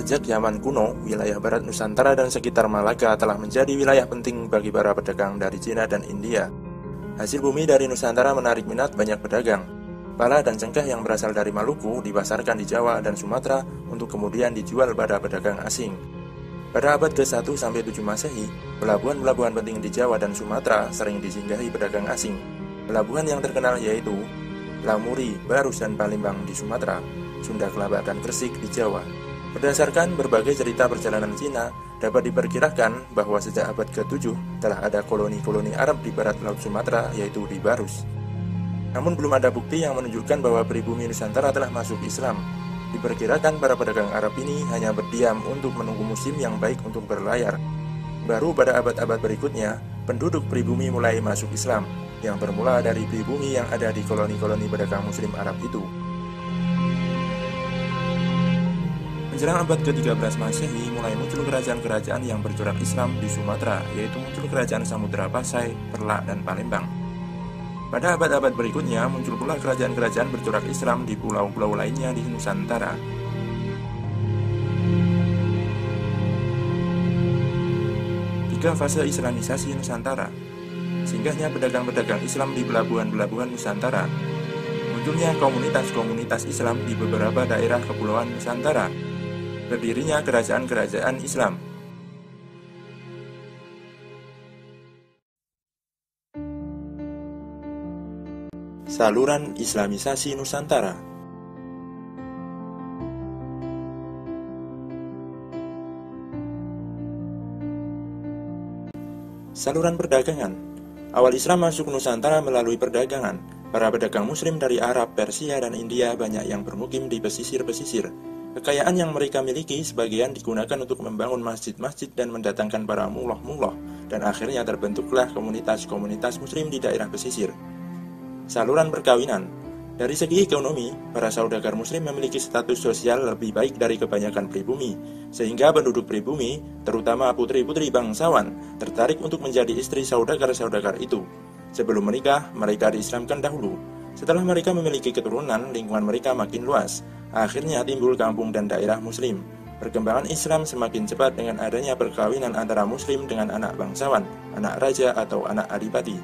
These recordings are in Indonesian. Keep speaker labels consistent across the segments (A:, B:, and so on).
A: Sejak zaman kuno, wilayah barat Nusantara dan sekitar Malaka telah menjadi wilayah penting bagi para pedagang dari Cina dan India. Hasil bumi dari Nusantara menarik minat banyak pedagang. Pala dan cengkeh yang berasal dari Maluku dipasarkan di Jawa dan Sumatera untuk kemudian dijual pada pedagang asing. Pada abad ke-1-7 Masehi, pelabuhan-pelabuhan penting di Jawa dan Sumatera sering disinggahi pedagang asing. Pelabuhan yang terkenal yaitu Lamuri, Barus, dan Palembang di Sumatera, Sunda Kelapa, dan Gresik di Jawa. Berdasarkan berbagai cerita perjalanan Cina, dapat diperkirakan bahwa sejak abad ke-7 telah ada koloni-koloni Arab di barat Laut Sumatera, yaitu di Barus. Namun belum ada bukti yang menunjukkan bahwa pribumi Nusantara telah masuk Islam. Diperkirakan para pedagang Arab ini hanya berdiam untuk menunggu musim yang baik untuk berlayar. Baru pada abad-abad berikutnya, penduduk pribumi mulai masuk Islam, yang bermula dari pribumi yang ada di koloni-koloni pedagang Muslim Arab itu. Menjelang abad ke-13 Masehi, mulai muncul kerajaan-kerajaan yang bercorak Islam di Sumatera, yaitu muncul kerajaan Samudra Pasai, Perlak, dan Palembang. Pada abad-abad berikutnya, muncul pula kerajaan-kerajaan bercorak Islam di pulau-pulau lainnya di Nusantara. Tiga fase Islamisasi Nusantara. Singgahnya pedagang-pedagang Islam di pelabuhan-pelabuhan Nusantara. Munculnya komunitas-komunitas Islam di beberapa daerah kepulauan Nusantara. Berdirinya kerajaan-kerajaan Islam. Saluran Islamisasi Nusantara. Saluran perdagangan. Awal Islam masuk Nusantara melalui perdagangan. Para pedagang Muslim dari Arab, Persia, dan India banyak yang bermukim di pesisir-pesisir. Kekayaan yang mereka miliki sebagian digunakan untuk membangun masjid-masjid dan mendatangkan para mullah-mullah, dan akhirnya terbentuklah komunitas-komunitas Muslim di daerah pesisir. Saluran perkawinan. Dari segi ekonomi, para saudagar Muslim memiliki status sosial lebih baik dari kebanyakan pribumi, sehingga penduduk pribumi, terutama putri-putri bangsawan, tertarik untuk menjadi istri saudagar-saudagar itu. Sebelum menikah, mereka diislamkan dahulu. Setelah mereka memiliki keturunan, lingkungan mereka makin luas. Akhirnya timbul kampung dan daerah Muslim. Perkembangan Islam semakin cepat dengan adanya perkawinan antara Muslim dengan anak bangsawan, anak raja atau anak adipati.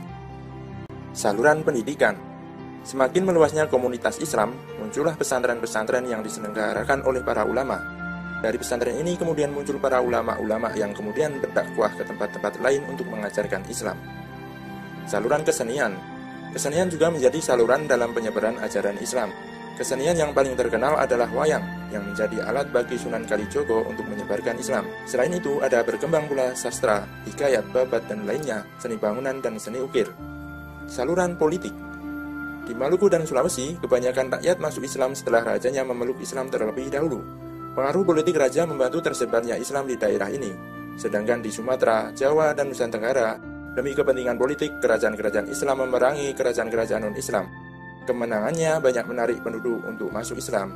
A: Saluran pendidikan. Semakin meluasnya komunitas Islam, muncullah pesantren-pesantren yang diselenggarakan oleh para ulama. Dari pesantren ini kemudian muncul para ulama-ulama yang kemudian berdakwah ke tempat-tempat lain untuk mengajarkan Islam. Saluran kesenian. Kesenian juga menjadi saluran dalam penyebaran ajaran Islam. Kesenian yang paling terkenal adalah wayang, yang menjadi alat bagi Sunan Kalijogo untuk menyebarkan Islam. Selain itu, ada berkembang pula sastra, hikayat, babat, dan lainnya, seni bangunan, dan seni ukir. Saluran politik. Di Maluku dan Sulawesi, kebanyakan rakyat masuk Islam setelah rajanya memeluk Islam terlebih dahulu. Pengaruh politik raja membantu tersebarnya Islam di daerah ini. Sedangkan di Sumatera, Jawa, dan Nusantara Tenggara, demi kepentingan politik, kerajaan-kerajaan Islam memerangi kerajaan-kerajaan non-Islam. Kemenangannya banyak menarik penduduk untuk masuk Islam.